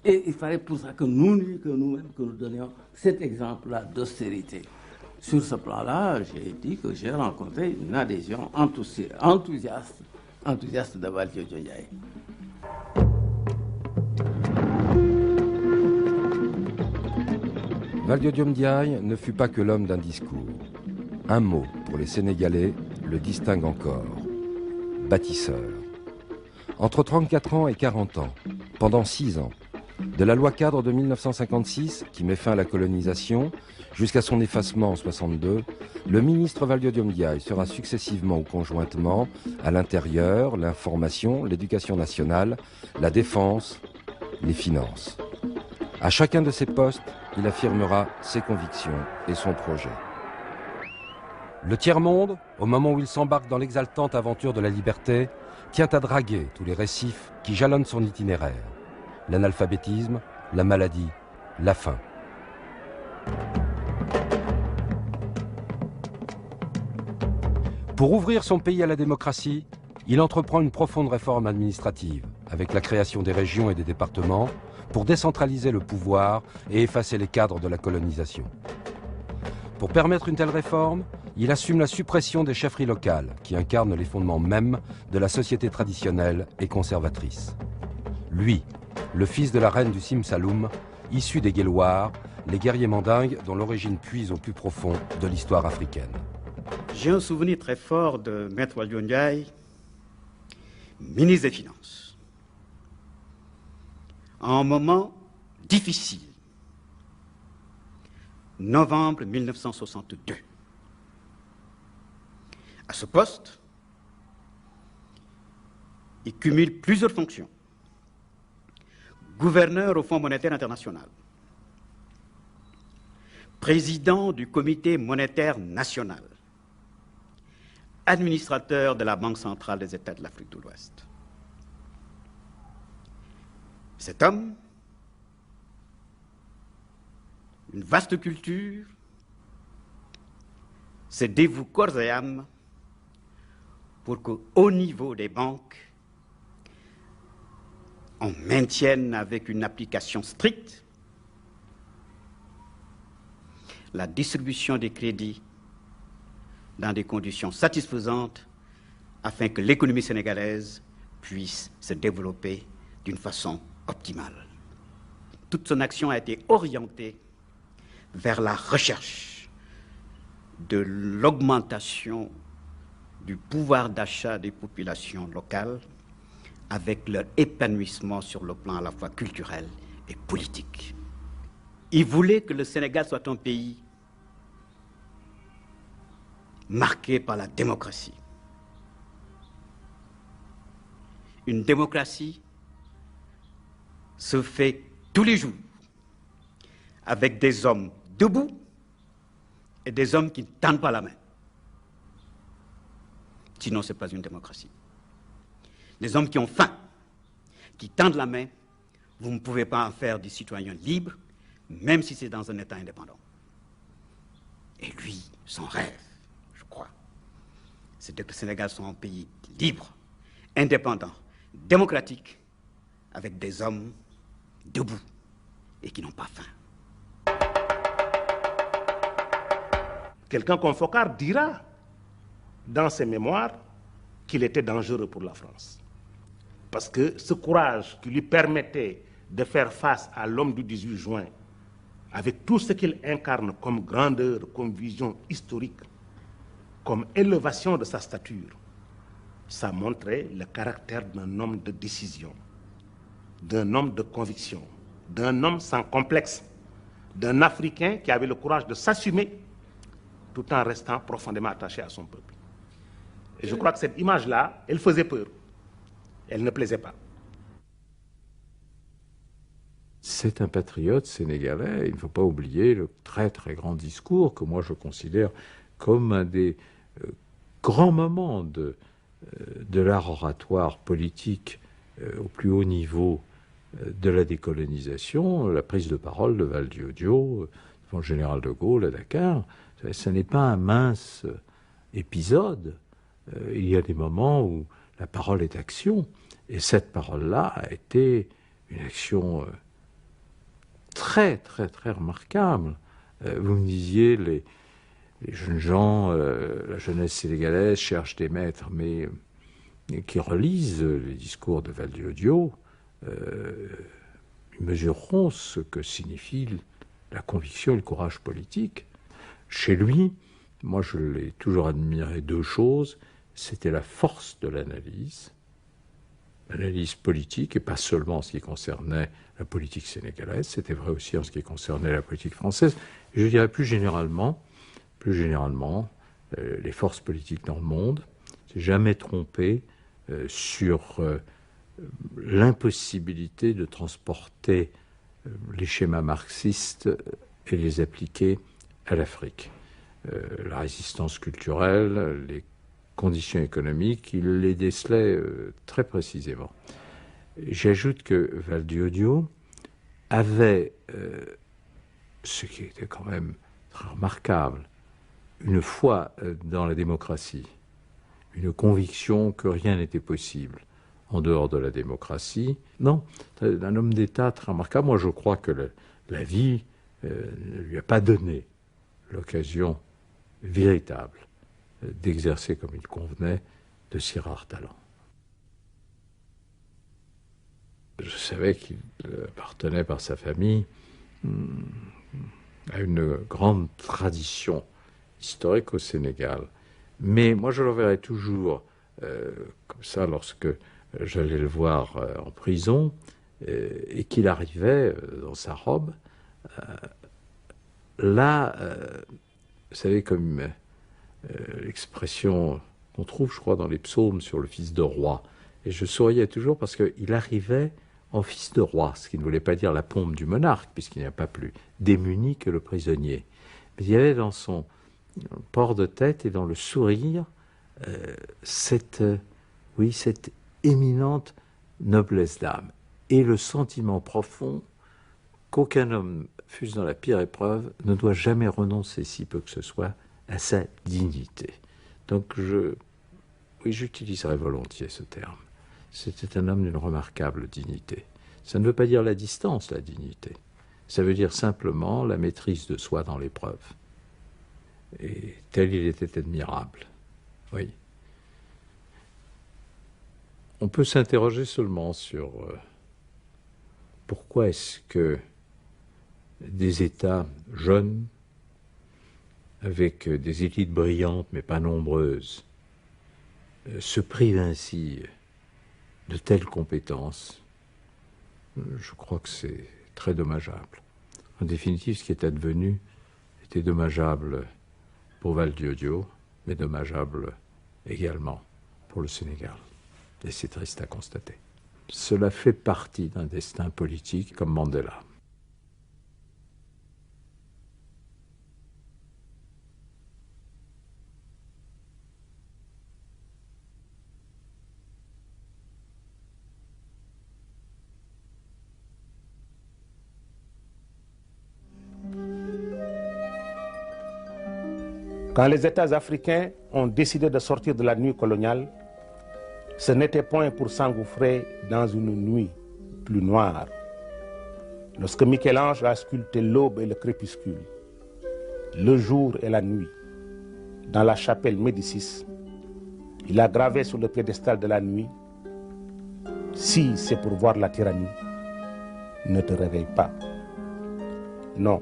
Et il fallait pour ça que nous-mêmes, que nous donnions cet exemple-là d'austérité. Sur ce plan-là, j'ai dit que j'ai rencontré une adhésion enthousiaste de Valdiodio Ndiaye. Valdiodio Ndiaye ne fut pas que l'homme d'un discours. Un mot, pour les Sénégalais, le distingue encore. Bâtisseur. Entre 34 ans et 40 ans, pendant 6 ans, de la loi cadre de 1956, qui met fin à la colonisation, jusqu'à son effacement en 62, le ministre Valdiodio Ndiaye sera successivement ou conjointement à l'intérieur, l'information, l'éducation nationale, la défense, les finances. À chacun de ces postes, il affirmera ses convictions et son projet. Le tiers-monde, au moment où il s'embarque dans l'exaltante aventure de la liberté, tient à draguer tous les récifs qui jalonnent son itinéraire. L'analphabétisme, la maladie, la faim. Pour ouvrir son pays à la démocratie, il entreprend une profonde réforme administrative, avec la création des régions et des départements, pour décentraliser le pouvoir et effacer les cadres de la colonisation. Pour permettre une telle réforme, il assume la suppression des chefferies locales, qui incarnent les fondements mêmes de la société traditionnelle et conservatrice. Lui, le fils de la reine du Simsaloum, issu des Guéloirs, les guerriers mandingues dont l'origine puise au plus profond de l'histoire africaine. J'ai un souvenir très fort de Maître Valdiodio Ndiaye, ministre des Finances. À un moment difficile, novembre 1962. À ce poste, il cumule plusieurs fonctions. Gouverneur au Fonds monétaire international, président du Comité monétaire national, administrateur de la Banque centrale des États de l'Afrique de l'Ouest. Cet homme, une vaste culture, se dévoue corps et âme pour qu'au niveau des banques, on maintienne avec une application stricte la distribution des crédits dans des conditions satisfaisantes afin que l'économie sénégalaise puisse se développer d'une façon optimale. Toute son action a été orientée vers la recherche de l'augmentation du pouvoir d'achat des populations locales avec leur épanouissement sur le plan à la fois culturel et politique. Il voulait que le Sénégal soit un pays marqué par la démocratie. Une démocratie se fait tous les jours avec des hommes debout et des hommes qui ne tendent pas la main. Sinon, ce n'est pas une démocratie. Les hommes qui ont faim, qui tendent la main, vous ne pouvez pas en faire des citoyens libres, même si c'est dans un État indépendant. Et lui, son rêve, je crois, c'était que le Sénégal soit un pays libre, indépendant, démocratique, avec des hommes debout et qui n'ont pas faim. Quelqu'un comme Foccart dira dans ses mémoires qu'il était dangereux pour la France. Parce que ce courage qui lui permettait de faire face à l'homme du 18 juin, avec tout ce qu'il incarne comme grandeur, comme vision historique, comme élévation de sa stature, ça montrait le caractère d'un homme de décision, d'un homme de conviction, d'un homme sans complexe, d'un Africain qui avait le courage de s'assumer tout en restant profondément attaché à son peuple. Et je crois que cette image-là, elle faisait peur. Elle ne plaisait pas. C'est un patriote sénégalais. Il ne faut pas oublier le très très grand discours que moi je considère comme un des grands moments de l'art oratoire politique au plus haut niveau de la décolonisation, la prise de parole de Valdiodio devant le général de Gaulle à Dakar. Ce n'est pas un mince épisode. Il y a des moments où la parole est action, et cette parole-là a été une action très remarquable. Vous me disiez, les jeunes gens, la jeunesse sénégalaise cherche des maîtres, mais qui relisent les discours de Valdiodio, ils mesureront ce que signifie la conviction et le courage politique. Chez lui, moi je l'ai toujours admiré deux choses, c'était la force de l'analyse politique, et pas seulement en ce qui concernait la politique sénégalaise, c'était vrai aussi en ce qui concernait la politique française, et je dirais plus généralement, les forces politiques dans le monde, s'est jamais trompé sur l'impossibilité de transporter les schémas marxistes et les appliquer à l'Afrique. La résistance culturelle, les conditions économiques, il les décelait très précisément. J'ajoute que Valdiodio avait, ce qui était quand même très remarquable, une foi dans la démocratie, une conviction que rien n'était possible en dehors de la démocratie. Non, un homme d'État très remarquable. Moi, je crois que la vie ne lui a pas donné l'occasion véritable d'exercer comme il convenait de si rares talents. Je savais qu'il appartenait par sa famille à une grande tradition historique au Sénégal. Mais moi, je le verrais toujours comme ça lorsque j'allais le voir en prison et qu'il arrivait dans sa robe. Là, vous savez, comme l'expression qu'on trouve, je crois, dans les psaumes sur le fils de roi. Et je souriais toujours parce qu'il arrivait en fils de roi, ce qui ne voulait pas dire la pompe du monarque, puisqu'il n'y a pas plus démuni que le prisonnier. Mais il y avait dans son port de tête et dans le sourire cette éminente noblesse d'âme et le sentiment profond qu'aucun homme, fût-ce dans la pire épreuve, ne doit jamais renoncer, si peu que ce soit, à sa dignité. Donc j'utiliserais volontiers ce terme. C'était un homme d'une remarquable dignité. Ça ne veut pas dire la distance, la dignité. Ça veut dire simplement la maîtrise de soi dans l'épreuve. Et tel il était admirable. Oui. On peut s'interroger seulement sur pourquoi est-ce que des États jeunes, avec des élites brillantes mais pas nombreuses, se privent ainsi de telles compétences. Je crois que c'est très dommageable. En définitive, ce qui est advenu était dommageable pour Valdiodio, mais dommageable également pour le Sénégal. Et c'est triste à constater. Cela fait partie d'un destin politique comme Mandela. Quand les États africains ont décidé de sortir de la nuit coloniale, ce n'était point pour s'engouffrer dans une nuit plus noire. Lorsque Michel-Ange a sculpté l'aube et le crépuscule, le jour et la nuit, dans la chapelle Médicis, il a gravé sur le piédestal de la nuit: si c'est pour voir la tyrannie, ne te réveille pas. Non,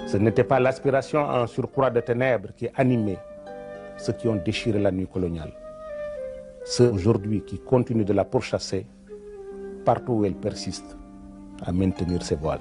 ce n'était pas l'aspiration à un surcroît de ténèbres qui animait ceux qui ont déchiré la nuit coloniale. Ceux aujourd'hui qui continuent de la pourchasser partout où elle persiste à maintenir ses voiles.